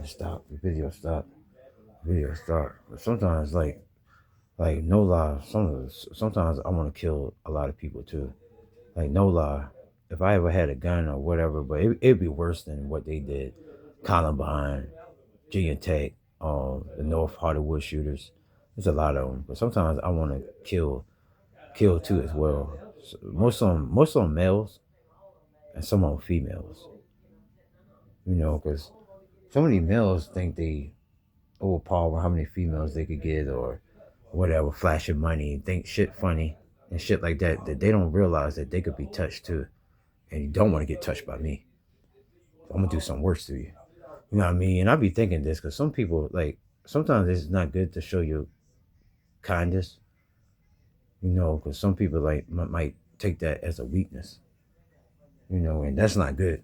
Stop. The video stop. The video start. But sometimes, like no lie, sometimes I want to kill a lot of people too. Like no lie, if I ever had a gun or whatever, but it'd be worse than what they did. Columbine, G and Tech, the North Hollywood shooters. There's a lot of them, but sometimes I want to kill too as well. So most of them males, and some of them females. Because so many males think they overpower how many females they could get or whatever, flashing money, think shit funny and shit like that. That they don't realize that they could be touched too, and you don't want to get touched by me. I'm gonna do something worse to you. You know what I mean? And I be thinking this because some people like sometimes it's not good to show your kindness. Because some people like might take that as a weakness. And that's not good.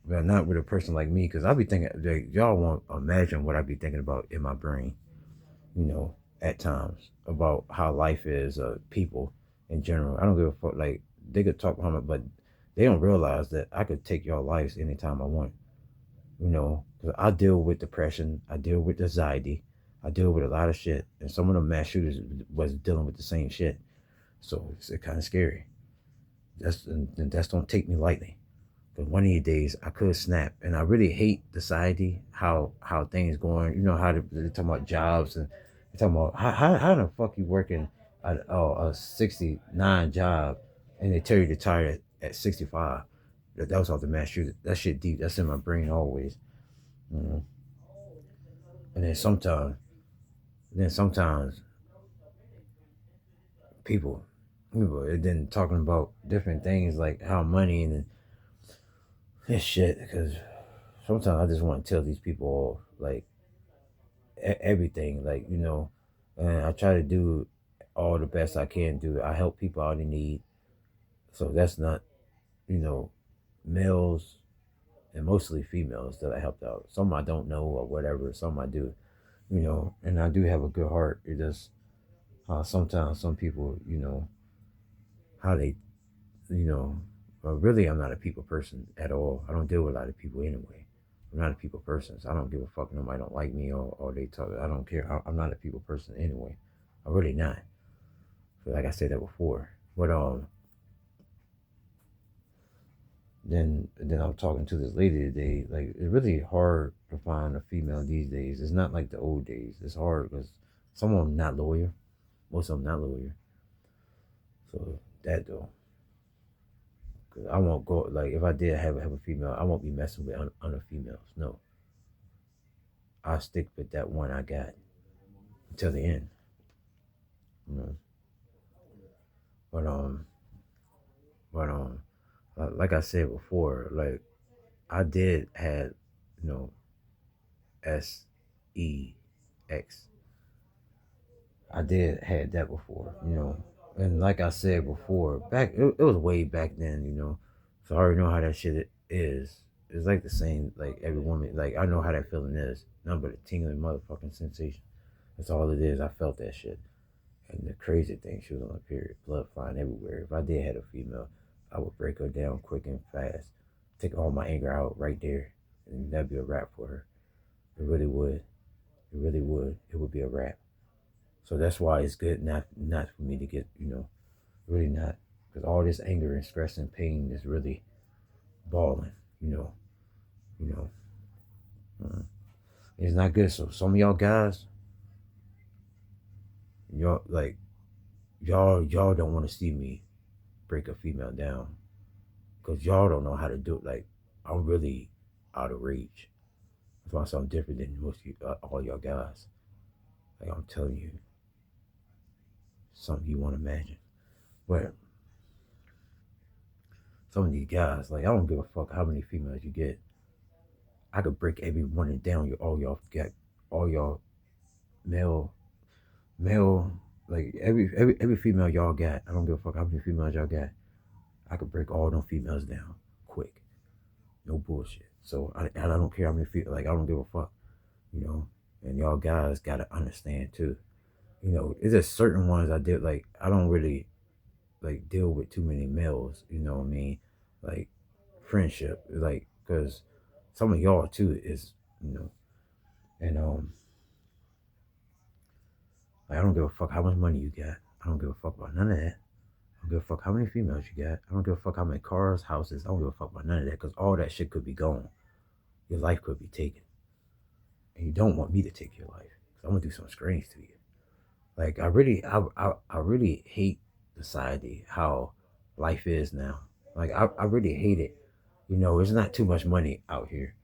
But not with a person like me, because I be thinking like, y'all won't imagine what I be thinking about in my brain. At times about how life is, people in general. I don't give a fuck. Like they could talk about it, but they don't realize that I could take your lives anytime I want. 'Cause I deal with depression, I deal with anxiety, I deal with a lot of shit, and some of the mass shooters was dealing with the same shit. So it's kind of scary. That's don't take me lightly. But one of these days I could snap, and I really hate society how things going. How they're talking about jobs and they're talking about how the fuck you working a 69 job, and they tell you to retire at 65. That was off the mass shooter. That shit deep. That's in my brain always. You know? And then sometimes people, and then talking about different things like how money and this shit. Because sometimes I just want to tell these people like everything, and I try to do all the best I can do. I help people out in need, so that's not, you know, males and mostly females that I helped out. Some I don't know or whatever. Some I do, and I do have a good heart. It just sometimes some people, how they, you know, but really I'm not a people person at all. I don't deal with a lot of people anyway. I'm not a people person, so I don't give a fuck. Nobody don't like me or they talk. I don't care. I'm not a people person anyway. I'm really not. So like I said that before. But then I was talking to this lady today. Like it's really hard to find a female these days. It's not like the old days. It's hard because some of them not loyal. Most of them not loyal. So that though. Cause I won't go like if I did have a female, I won't be messing with other females. No, I'll stick with that one I got until the end. You know, but but like I said before, like I did had, you know, sex. I did had that before. And like I said before, it was way back then. So I already know how that shit is. It's like the same, like every woman. Like I know how that feeling is. Nothing but a tingling motherfucking sensation. That's all it is. I felt that shit. And the crazy thing, she was on a period, blood flying everywhere. If I did have a female, I would break her down quick and fast, take all my anger out right there, and that'd be a wrap for her. It really would. It really would. It would be a wrap. So that's why it's good not for me to get, really not, because all this anger and stress and pain is really balling. You know, you know, it's not good. So some of y'all guys, y'all like y'all don't want to see me break a female down because y'all don't know how to do it. Like I'm really out of reach. That's why I'm something different than most of you, all y'all guys. Like I'm telling you, something you won't imagine. But some of these guys, like I don't give a fuck how many females you get. I could break every one of down. All y'all got all y'all male male like every female y'all got. I don't give a fuck how many females y'all got. I could break all them females down quick. No bullshit. So I don't care how many females. Like I don't give a fuck. You know. And y'all guys gotta understand too. It's just certain ones I did like. I don't really like deal with too many males. You know what I mean? Like friendship, like because some of y'all too is you know And like, I don't give a fuck how much money you got. I don't give a fuck about none of that. I don't give a fuck how many females you got. I don't give a fuck how many cars, houses. I don't give a fuck about none of that because all that shit could be gone. Your life could be taken, and you don't want me to take your life because I'm gonna do something strange to you. Like I really hate society how life is now. Like I really hate it. You know, it's not too much money out here.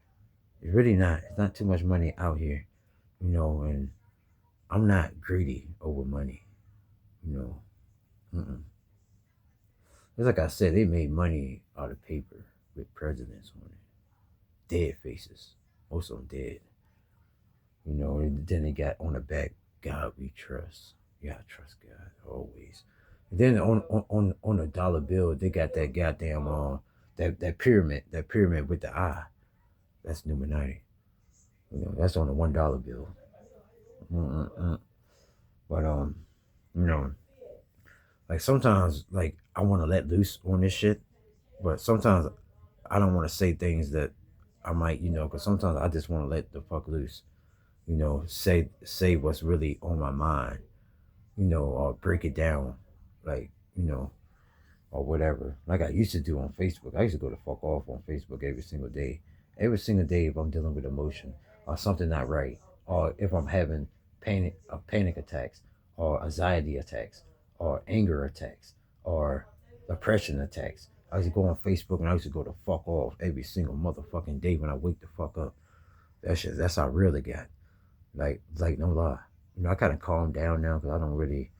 It's really not. It's not too much money out here. You know, and I'm not greedy over money. You know, mm-mm. It's like I said, they made money out of paper with presidents on it, dead faces, most of them dead. You know, and then they got on the back, God we trust. You gotta trust God always. And then on the dollar bill, they got that goddamn that pyramid with the eye. That's Illuminati. You know, that's on the $1 bill. Mm-mm-mm. But you know, like sometimes like I want to let loose on this shit, but sometimes I don't want to say things that I might, you know, because sometimes I just want to let the fuck loose. You know, say what's really on my mind, you know, or break it down, like, you know, or whatever. Like I used to do on Facebook. I used to go to fuck off on Facebook every single day. Every single day if I'm dealing with emotion or something not right, or if I'm having panic attacks or anxiety attacks or anger attacks or depression attacks. I used to go on Facebook and I used to go to fuck off every single motherfucking day when I wake the fuck up. That's how real it got. Like no lie. You know, I kind of calmed down now because I don't really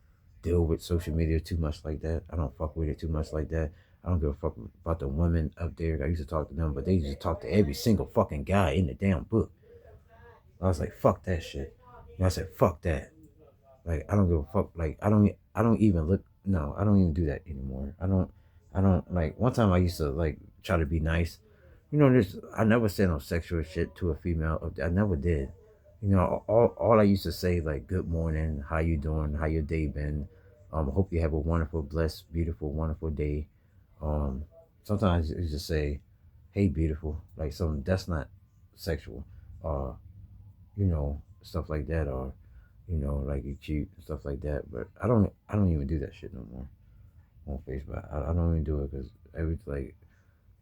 deal with social media too much like that. I don't fuck with it too much like that. I don't give a fuck about the women up there. I used to talk to them, but they used to talk to every single fucking guy in the damn book. I was like, fuck that shit. And I said, fuck that. Like, I don't give a fuck. Like, I don't even look. No, I don't even do that anymore. I don't like. One time I used to like try to be nice. You know, this I never said no sexual shit to a female. I never did. You know, all I used to say like, good morning, how you doing, how your day been. Hope you have a wonderful, blessed, beautiful, wonderful day. Um, Sometimes you just say, hey, beautiful, like something that's not sexual. You know, stuff like that, or you know, like you cute and stuff like that. But I don't even do that shit no more on Facebook. I don't even do it because every like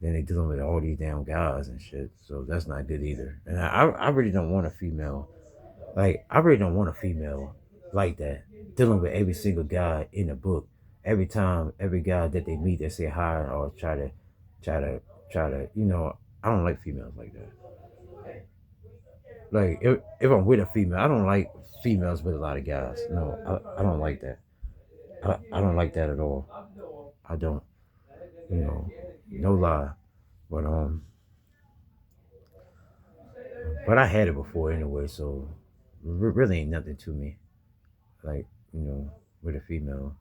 then they dealing with all these damn guys and shit. So that's not good either. And I really don't want a female. Like I really don't want a female like that dealing with every single guy in the book. Every time, every guy that they meet, they say hi or try to, try to. You know, I don't like females like that. Like if I'm with a female, I don't like females with a lot of guys. No, I don't like that. I don't like that at all. I don't. You know, no lie. But but I had it before anyway, so really ain't nothing to me. Like you know, with a female,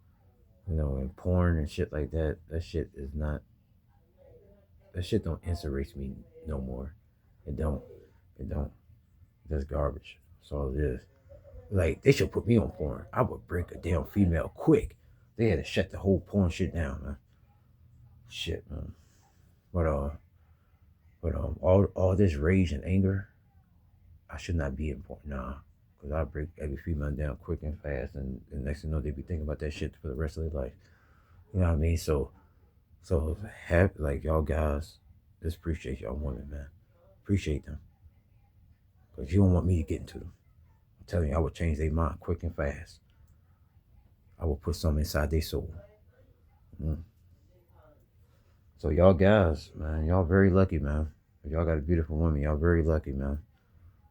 you know, and porn and shit like that. That shit is not. That shit don't interest me no more. It don't. It don't. That's garbage. That's all it is. Like they should put me on porn. I would break a damn female quick. They had to shut the whole porn shit down, man. Shit, man. But all this rage and anger, I should not be in porn, nah. Cause I break every female down quick and fast, and next thing you know, they be thinking about that shit for the rest of their life. You know what I mean? So have like y'all guys, just appreciate y'all women, man. Appreciate them, cause you don't want me to get into them. I'm telling you, I would change their mind quick and fast. I will put something inside their soul. Mm. So y'all guys, man, y'all very lucky, man. If y'all got a beautiful woman, y'all very lucky, man.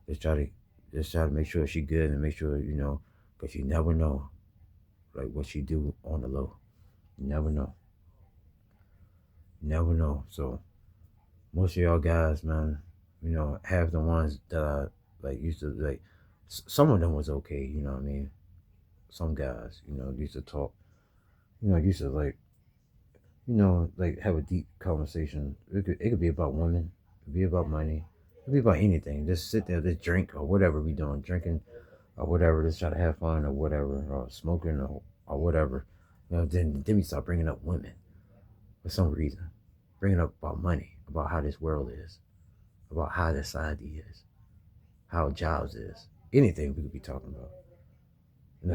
Just try to just try to make sure she good and make sure you know, cause you never know like what she do on the low. You never know. You never know. So most of y'all guys, man, you know, have the ones that I like used to like. Some of them was okay, you know what I mean. Some guys, you know, used to talk, you know, used to like you know, like have a deep conversation. It could be about women, it could be about money, it could be about anything. Just sit there, just drink or whatever we doing, drinking or whatever, just try to have fun or whatever, or smoking or whatever. You know, then we start bringing up women for some reason, bringing up about money, about how this world is, about how this society is. how jobs is. Anything we could be talking about.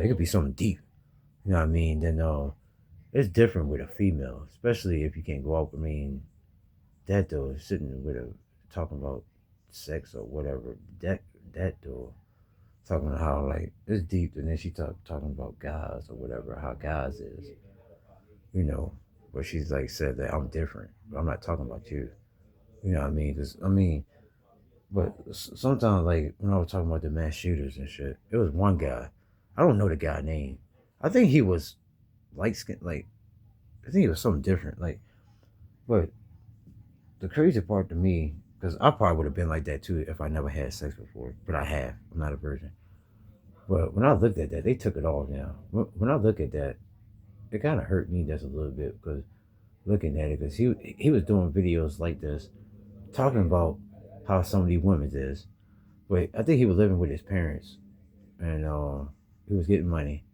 It could be something deep. You know what I mean? Then it's different with a female, especially if you can't go out. I mean, that though sitting with a talking about sex or whatever. That though talking about how like it's deep, and then she talking about guys or whatever, how guys is, you know. But she's like said that I'm different. But I'm not talking about you. You know what I mean? Cause I mean, but sometimes like when I was talking about the mass shooters and shit, it was one guy. I don't know the guy name. I think he was light skin. Like I think it was something different. Like, but the crazy part to me, because I probably would have been like that too if I never had sex before. But I have. I'm not a virgin. But when I looked at that, they took it all down. When I look at that, it kind of hurt me just a little bit because looking at it, because he was doing videos like this, talking about how some of these women is. But I think he was living with his parents, and he was getting money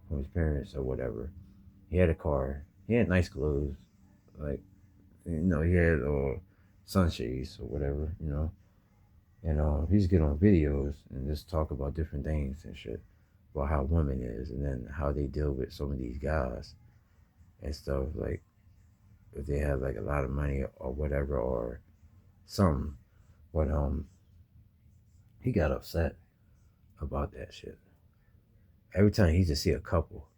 from his parents or whatever. He had a car. He had nice clothes, like he had sunshades or whatever, And he just get on videos and just talk about different things and shit about how women is, and then how they deal with some of these guys and stuff. Like if they have like a lot of money or whatever or something. But he got upset about that shit. Every time he just see a couple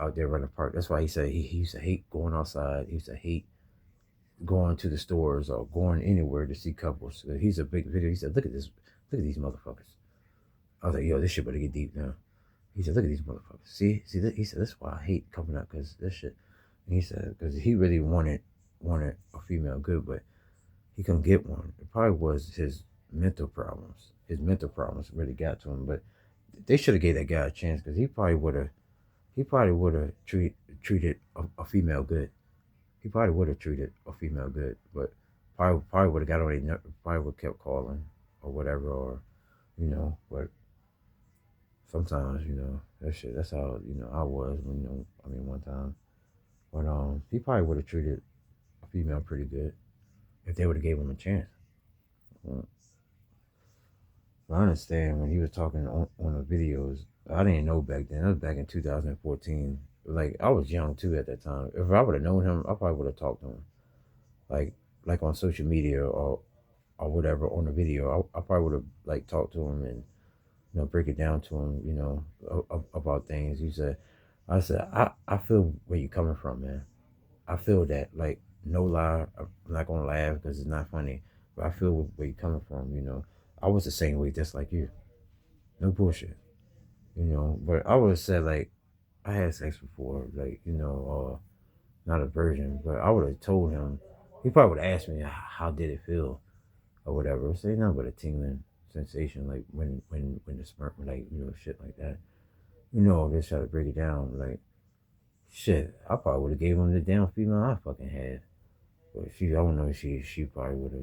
out there running park. That's why he said he used to hate going outside. He used to hate going to the stores or going anywhere to see couples. He's a big video. He said, "Look at this. Look at these motherfuckers." I was like, "Yo, this shit better get deep now." He said, "Look at these motherfuckers. See." He said, "That's why I hate coming up because this shit." And he said, because he really wanted a female good, but he couldn't get one. It probably was his mental problems. His mental problems really got to him. But they should have gave that guy a chance because he probably would have treated a female good. He probably would have treated a female good, but probably would have got on a probably would have kept calling or whatever, or But sometimes that shit. That's how I was when I mean one time, but he probably would have treated a female pretty good if they would have gave him a chance. But I understand when he was talking on the videos. I didn't know back then. That was back in 2014. Like I was young too at that time. If I would have known him, I probably would have talked to him. Like on social media or whatever on the video. I probably would have like talked to him and break it down to him. About things. I said I feel where you're coming from, man. I feel that. Like no lie, I'm not gonna laugh because it's not funny, but I feel where you're coming from. I was the same way, just like you. No bullshit. But I would have said like I had sex before, like not a virgin, but I would have told him. He probably would have asked me how did it feel or whatever. Say nothing but a tingling sensation, like when the sperm, like shit like that. Just try to break it down, like shit. I probably would have gave him the damn female I fucking had, but I don't know. She probably would have,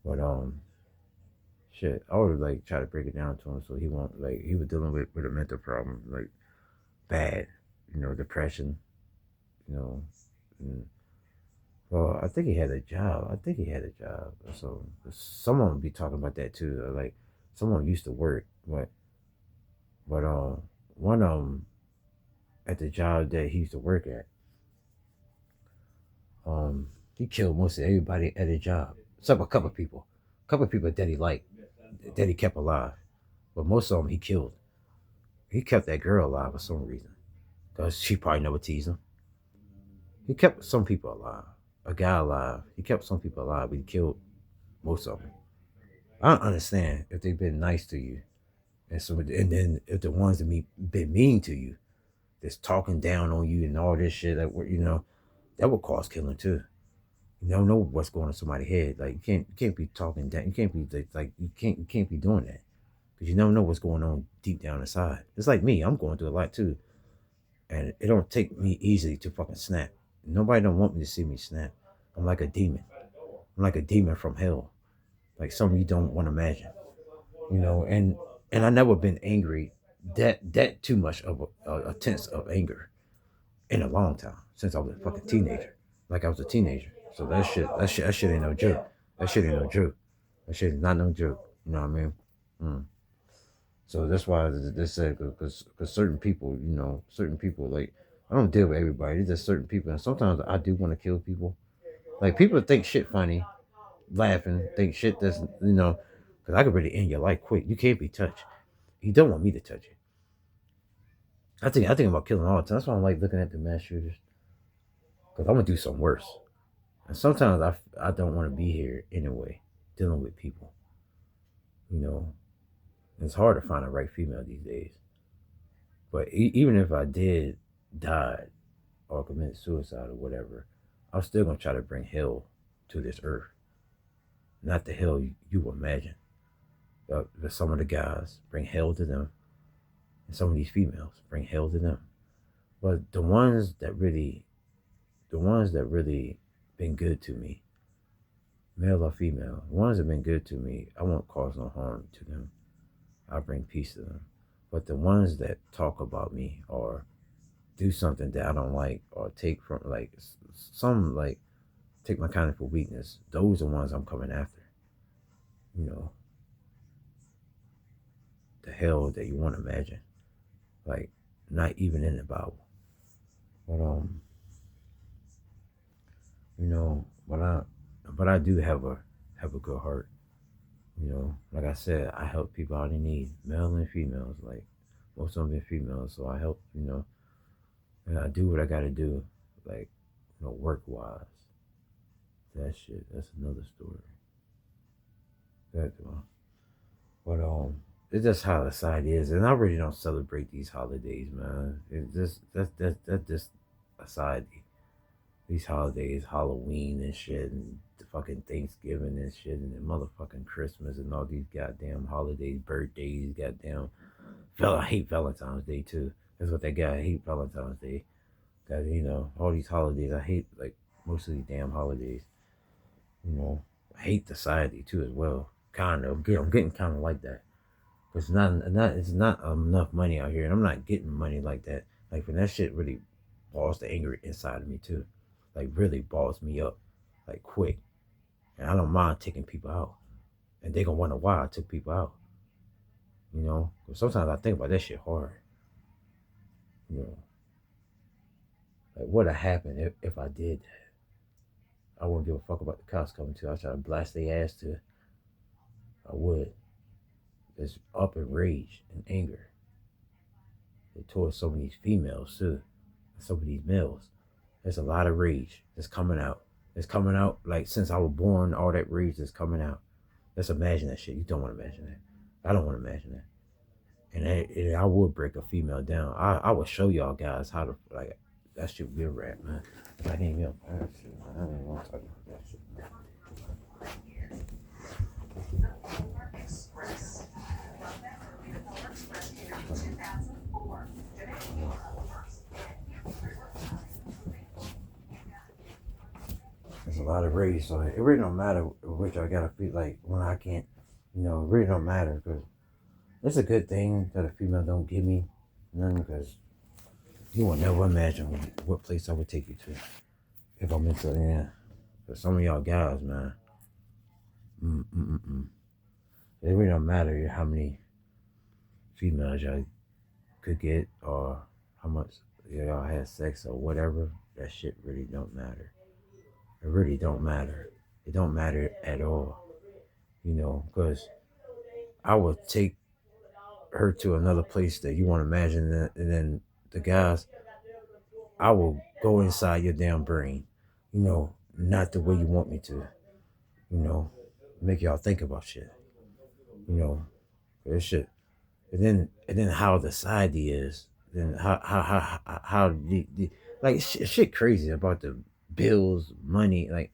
but shit. I would have like try to break it down to him so he won't like he was dealing with a mental problem, like bad, depression, you know. And, well, I think he had a job. So someone would be talking about that too. Like someone used to work, but one at the job that he used to work at, he killed most of everybody at his job, except a couple of people that he liked, that he kept alive, but most of them he killed. He kept that girl alive for some reason, because she probably never teased him. He kept some people alive, a guy alive. He kept some people alive, but he killed most of them. I don't understand if they've been nice to you, and then if the ones that been mean to you, that's talking down on you and all this shit, that would cause killing too. You don't know what's going on in somebody's head. Like you can't be talking down. You can't be like you can't be doing that because you never know what's going on deep down inside. It's like me. I'm going through a lot too, and it don't take me easily to fucking snap. Nobody don't want me to see me snap. I'm like a demon. I'm like a demon from hell, like something you don't want to imagine. And I never been angry that too much of a tense of anger in a long time since I was a fucking teenager. Like I was a teenager. So that shit ain't no joke. That shit ain't no joke. That shit is not no joke. You know what I mean? Mm. So that's why they said, because certain people, certain people, like, I don't deal with everybody. It's just certain people. And sometimes I do want to kill people. Like, people think shit funny, laughing, think shit that's, because I could really end your life quick. You can't be touched. You don't want me to touch you. I think about killing all the time. That's why I like looking at the mass shooters. Because I'm going to do something worse. And sometimes I don't want to be here anyway, dealing with people. You know, it's hard to find a right female these days. But even if I did die or commit suicide or whatever, I'm still gonna try to bring hell to this earth. Not the hell you imagine. But some of the guys bring hell to them, and some of these females bring hell to them. But the ones that really been good to me, male or female, the ones that been good to me, I won't cause no harm to them. I bring peace to them. But the ones that talk about me or do something that I don't like or take from like some like take my kindness for weakness, those are the ones I'm coming after. You know, the hell that you want to imagine. Like not even in the Bible. But you know, but I do have a good heart. Like I said, I help people out in need, male and females. Like most of them been females, so I help. And I do what I gotta do, like work wise. That shit, that's another story. That one. But it's just how the side is, and I really don't celebrate these holidays, man. It's just that's just a side. These holidays, Halloween and shit, and the fucking Thanksgiving and shit, and the motherfucking Christmas and all these goddamn holidays, birthdays, goddamn. I hate Valentine's Day too. That's what they got. I hate Valentine's Day. Cause all these holidays, I hate like most of these damn holidays. I hate society too as well. Kind of. I'm getting kind of like that. It's not enough money out here, and I'm not getting money like that. Like when that shit really balls the anger inside of me too, like really balls me up, like quick. And I don't mind taking people out, and they gonna wonder why I took people out. But sometimes I think about that shit hard. You know, like what'd have happened if I did that? I wouldn't give a fuck about the cops coming to. I try to blast their ass to. I would. Just up in rage and anger towards some of these females too, some of these males. There's a lot of rage that's coming out. It's coming out like since I was born. All that rage is coming out. Let's imagine that shit. You don't want to imagine that. I don't want to imagine that. And I would break a female down. I would show y'all guys how to like that shit would be a rap, man. I didn't even that shit, man. I didn't even want to talk about that shit. There's a lot of rage, so it really don't matter which I gotta feel like when I can't. It really don't matter because it's a good thing that a female don't give me none because you will never imagine what place I would take you to if I'm into it. Yeah. But some of y'all guys, man, it really don't matter how many females y'all could get or how much y'all had sex or whatever. That shit really don't matter. It really don't matter. It don't matter at all. Because I would take her to another place that you want to imagine, and then the guys, I will go inside your damn brain, not the way you want me to, make y'all think about shit, this shit, and then how the society is, then how like shit crazy about the bills, money, like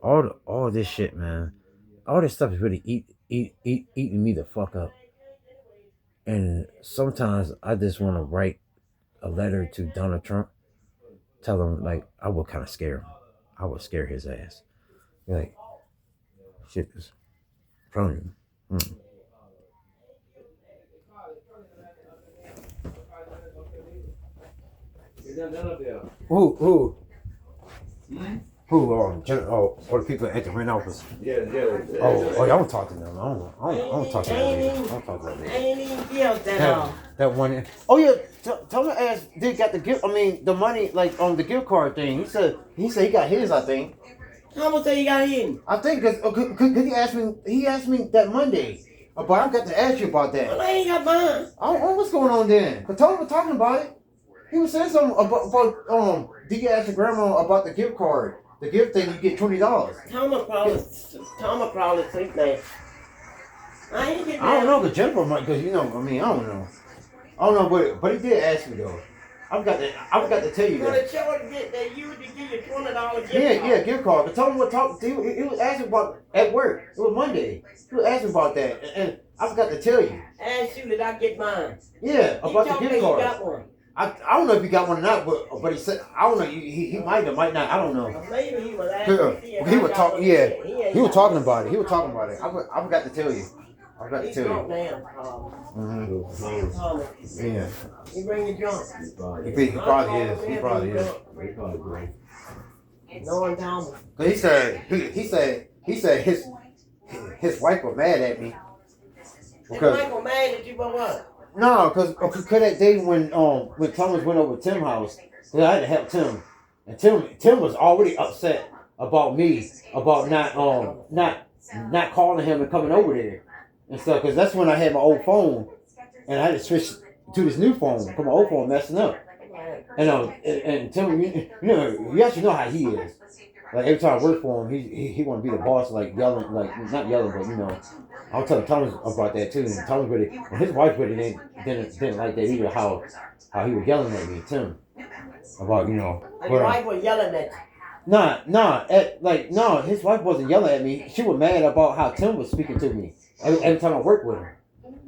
all this shit, man. All this stuff is really eating me the fuck up. And sometimes I just want to write a letter to Donald Trump, tell him like I would kind of scare him. I would scare his ass. Be like, shit is from him. Who? Who? Or the people at the rent office. Yeah. Oh, y'all don't talk to them. I don't talk to them. I don't talk to them. I ain't even give that all. That one. Oh yeah. Tell me, asked, did got the gift? I mean, the money like on the gift card thing. He said he got his. I think. How much say you got in? I think because he asked me. He asked me that Monday. But I got to ask you about that. Well, I ain't got mine. I don't know what's going on then. Cause Tony was talking about it. He was saying something about did you ask your grandma about the gift card? The gift thing, you get $20. Thomas probably think that. I ain't getting I don't know, cause Jennifer might, cause you know, I mean, I don't know, but he did ask me though. I've got to tell you Well, that. the children get that you to give you $20 gift Yeah, card. gift card. But tell him what talk. He was asking about at work. It was Monday. He was asking about that, and I forgot to tell you. Ask you, did I get mine? Yeah, about the gift card. You got one. I don't know if he got one or not, but he said I don't know. He might or might not. I don't know. Well, maybe he was asking. He was talking. Yeah, he was talking about it. He was talking about it. I forgot to tell you. I forgot to He's tell drunk you. now. Thomas. Yeah. He bring you drunk. He probably is. He probably is. Knowing Thomas. Cause he said his wife was mad at me. Because Michael mad at you for what? No, cause that day when Thomas went over to Tim's house, cause I had to help Tim, and Tim was already upset about me about not calling him and coming over there and stuff. Cause that's when I had my old phone, and I had to switch to this new phone. Cause my old phone messing up. And Tim, you actually know how he is. Like every time I work for him, he want to be the boss, like yelling, like not yelling, but I'll tell Thomas about that too. And Thomas and his wife really didn't like that either. How he was yelling at me, Tim, about And your wife was yelling at you. No, his wife wasn't yelling at me. She was mad about how Tim was speaking to me every time I worked with him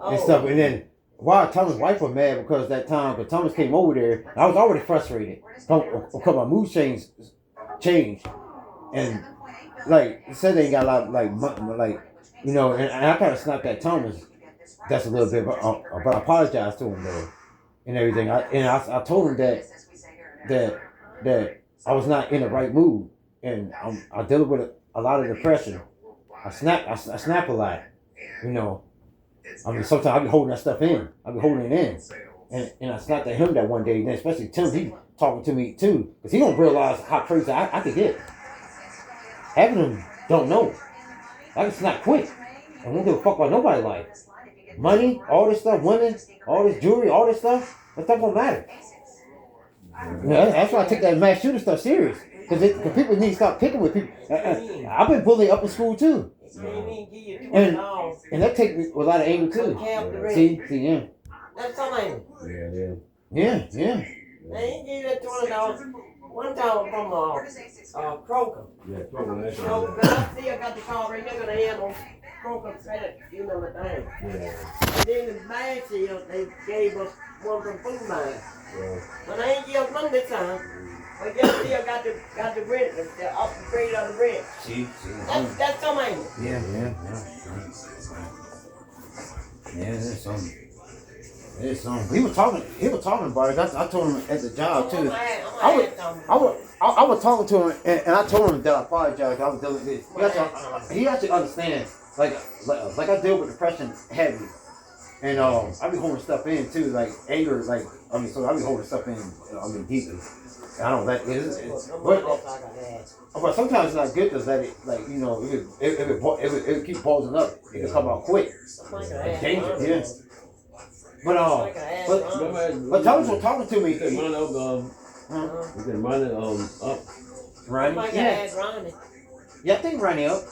and stuff. And then while Thomas' wife was mad because that time, but Thomas came over there, I was already frustrated because my mood changed, and like said they got a lot and I kind of snapped at Thomas. That's a little bit, but I apologized to him though, and everything. I told him that I was not in the right mood, and I deal with a lot of depression. I snap a lot, I mean, sometimes I be holding that stuff in. I be holding it in, and I snapped at him that one day. And especially Tim, he talking to me too, because he don't realize how crazy I could get. Having him don't know. I can snap quick. I won't give a fuck about nobody's life. Money, all this stuff, women, all this jewelry, all this stuff, that stuff don't matter. That's why I take that mass shooter stuff serious. Because people need to stop picking with people. I've been bullied up in school too. And that takes me with a lot of anger too. See, yeah. That's something. Yeah. They ain't give you $20. One time from Kroger. Yeah, Kroger. So, but I still got the call right there, gonna handle Kroger credit, the thing. Yeah. And then the bag seal, they gave us one from Food Line. Yeah. But I ain't give us none this time. But you still got the rent, the upgrade of the rent. See. That's something. Yeah. Yeah, there's something. He was talking about it. I told him at the job too. I was talking to him, and I told him that I apologized. I was dealing with this. He actually understands. Like I deal with depression heavy, and I be holding stuff in too, like anger. So I be holding stuff in, deeply. I don't let but sometimes it's not good to let it, if it keep pausing up, it can come out quick. It's dangerous, yeah. But Thomas was talking to me. We can run it up. Ronnie? Yeah, I think Ronnie up.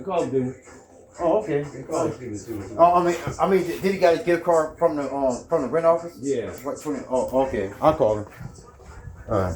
Call of Duty. Oh, okay. Call of Duty too. I mean, did he get a gift card from the rent office? Yeah. Oh, okay. I'll call him. All right.